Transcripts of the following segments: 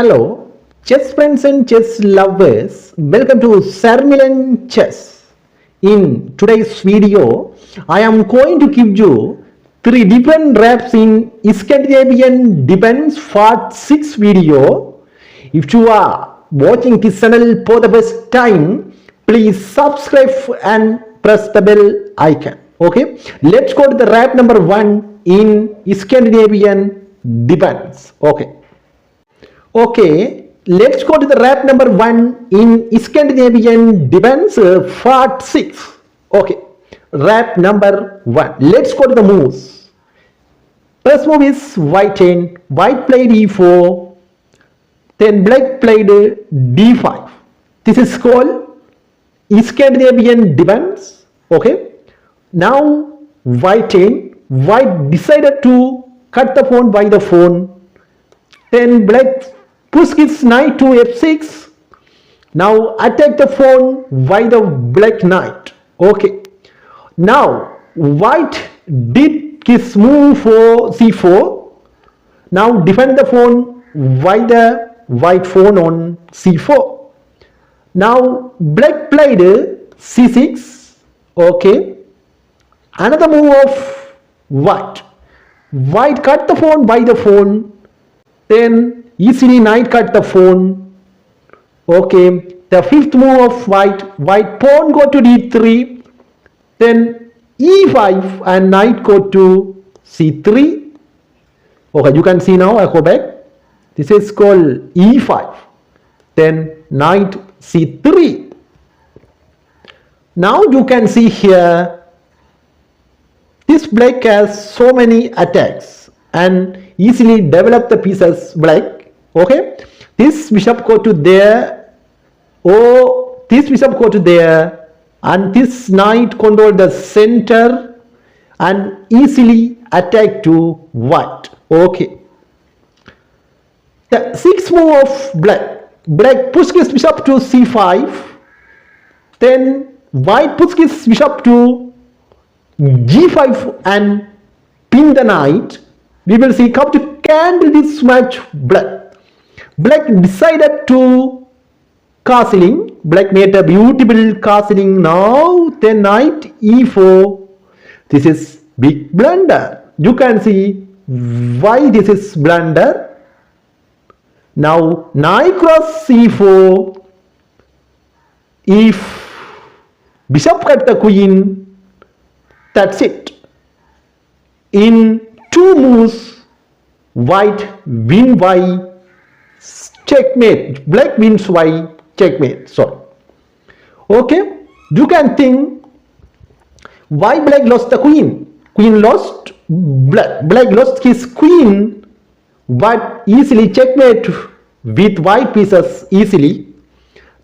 Hello, chess friends and chess lovers. Welcome to Sarmilan Chess. In today's video, I am going to give you 3 different reps in Scandinavian Defense Part 6 video. If you are watching this channel for the first time, please subscribe and press the bell icon. Okay, let's go to the rep number 1 in Scandinavian Defense. Okay, let's go to the rep number 1 in Scandinavian Defense Part 6. Okay, rep number 1. Let's go to the moves. First move is white 10, white played e4, then black played d5. This is called Scandinavian Defense. Okay, now white 10, white decided to cut the pawn by the pawn, then black push his knight to f6. Now attack the pawn by the black knight. Okay, now white did his move for c4. Now defend the pawn by the white pawn on c4. Now black played c6. Okay, another move of white. White cut the pawn by the pawn, then easily knight cut the pawn. Okay, the fifth move of white pawn go to d3, then e5 and knight go to c3. Okay, you can see now. I go back. This is called e5, then knight c3. Now you can see here, this black has so many attacks and easily develop the pieces black. Okay, this bishop go to there, this bishop go to there, and this knight control the center and easily attack to white. Okay, the sixth move of black push his bishop to c5, then white push his bishop to g5 and pin the knight. We will see how to handle this match. Black decided to castling. Black made a beautiful castling now. Then knight e4. This is big blunder. You can see why this is blunder. Now knight cross c4. If bishop cut the queen, that's it. In 2 moves, white win by checkmate. Black wins by checkmate. Sorry. Okay, you can think why black lost the queen. Queen lost. Black lost his queen, but easily checkmate with white pieces easily.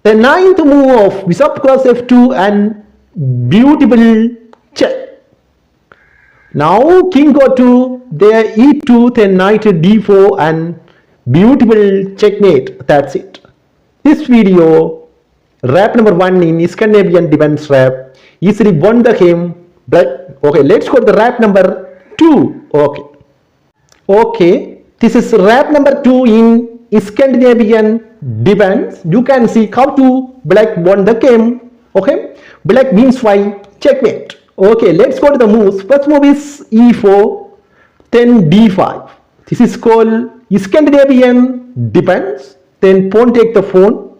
The 9th move of bishop cross f2 and beautiful check. Now king go to there e2, then knight d4 and beautiful checkmate. That's it. This video, rep number 1 in Scandinavian Defense rep, easily won the game black. Okay, let's go to the rep number 2. Okay, this is rep number 2 in Scandinavian Defense. You can see how to black won the game. Okay, black wins by checkmate. Okay, let's go to the moves. First move is e4, then d5. This is called Scandinavian Defense. Then pawn take the pawn.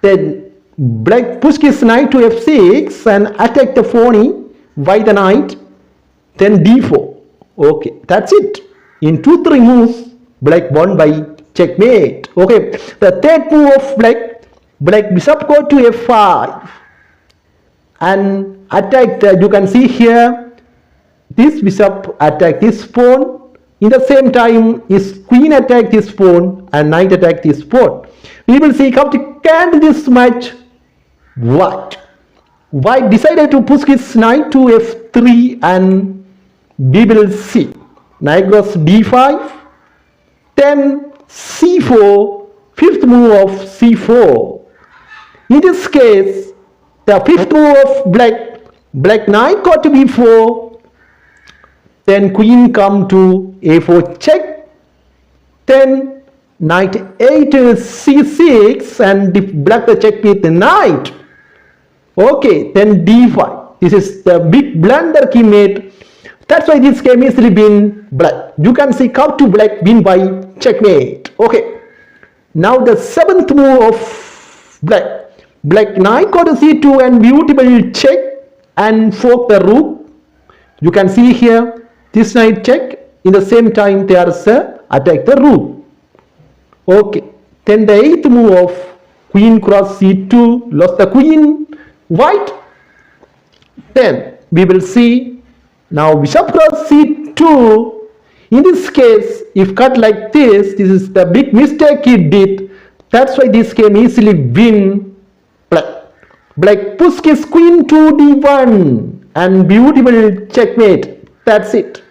Then black push his knight to f6 and attack the pawn by the knight. Then d4. Okay, that's it. In 2-3 moves, black won by checkmate. Okay, the third move of black bishop go to f5 and attack. You can see here, this bishop attack this pawn. In the same time, his queen attack this pawn and knight attack this pawn. We will see how to handle this match. White decided to push his knight to f3 and we will see. Knight goes d5, then c4, fifth move of c4. In this case, the fifth move of black knight got to b4, then queen come to a4 check, then knight 8 c6 and black the check with knight. Okay, then d5. This is the big blunder he made. That's why this game easily been black. You can see how to black win by checkmate. Okay, now the seventh move of black. Black knight go to c2 and beautiful check and fork the rook. You can see here this knight check. In the same time there's a attack the rook. Okay, then the eighth move of queen cross c2, lost the queen white. Then we will see now bishop cross c2. In this case, if cut like this is the big mistake he did. That's why this game easily win black. Black push his queen to d1 and beautiful checkmate. That's it.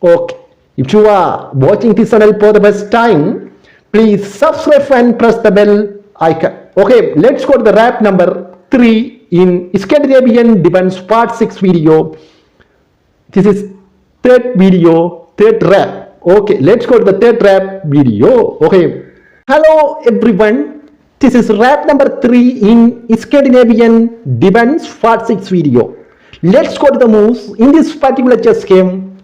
Okay, if you are watching this channel for the first time, please subscribe and press the bell icon. Okay, let's go to the rap number 3 in Scandinavian Defense part 6 video. This is third video, third rap. Okay, let's go to the third rap video. Okay, hello everyone. This is rap number 3 in Scandinavian Defense part 6 video. Let's go to the moves. In this particular chess game,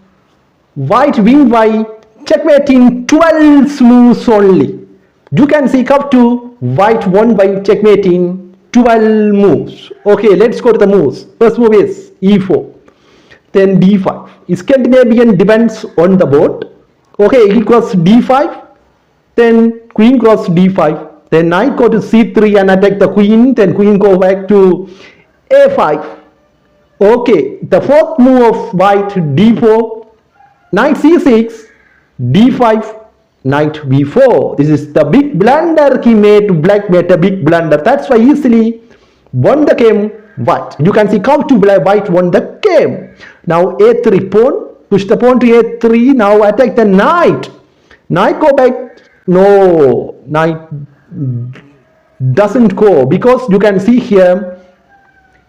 white win by checkmate in 12 moves only. You can see up to white won by checkmate in 12 moves. Okay, let's go to the moves. First move is e4, then d5. Scandinavian defense on the board. Okay, he cross d5, then queen cross d5, then knight go to c3 and attack the queen, then queen go back to a5. Okay, the fourth move of white d4, knight c6, d5, knight b4. This is the big blunder he made. Black made a big blunder. That's why easily won the game white. You can see how to white won the game. Now a3 pawn, push the pawn to a3. Now attack the knight. Knight go back. No, knight doesn't go, because you can see here,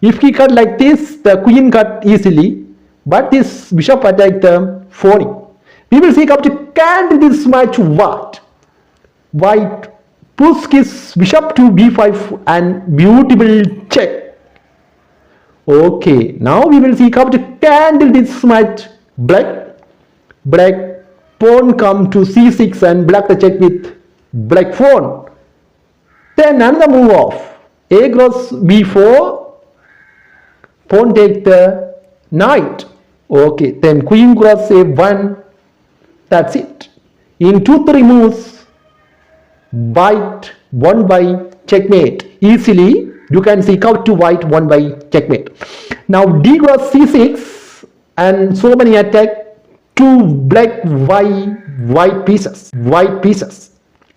if he cut like this, the queen cut easily, but this bishop attacked the pawning. We will see how to cancel this match white. White push his bishop to b5 and beautiful check. Okay, now we will see how to cancel this match black. Black pawn come to c6 and black the check with black pawn. Then another move of a cross b4, pawn take the knight. Okay, then queen cross a1. That's it. In 2-3 moves, white won by checkmate. Easily, you can see how to white won by checkmate. Now d cross c6 and so many attack, 2 black white pieces.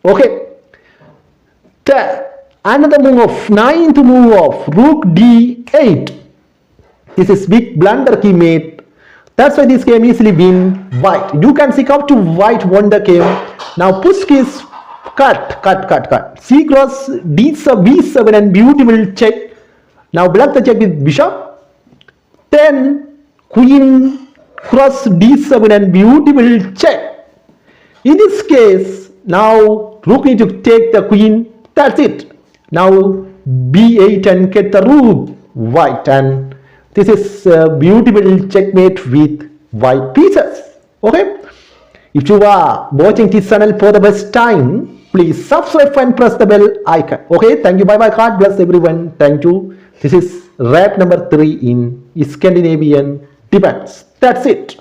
Okay. Another move of 9th move of rook d8. This is big blunder he made. That's why this game easily win white. You can see how to white won the game. Now push is cut. C cross b7 and beautiful check. Now black the check with bishop. Then queen cross d7 and beautiful check. In this case, now rook need to take the queen. That's it. Now b8 and get the rook white, and this is a beautiful checkmate with white pieces. Okay, if you are watching this channel for the first time, please subscribe and press the bell icon. Okay, thank you. Bye bye. God bless everyone. Thank you. This is rap number 3 in Scandinavian Defense. That's it.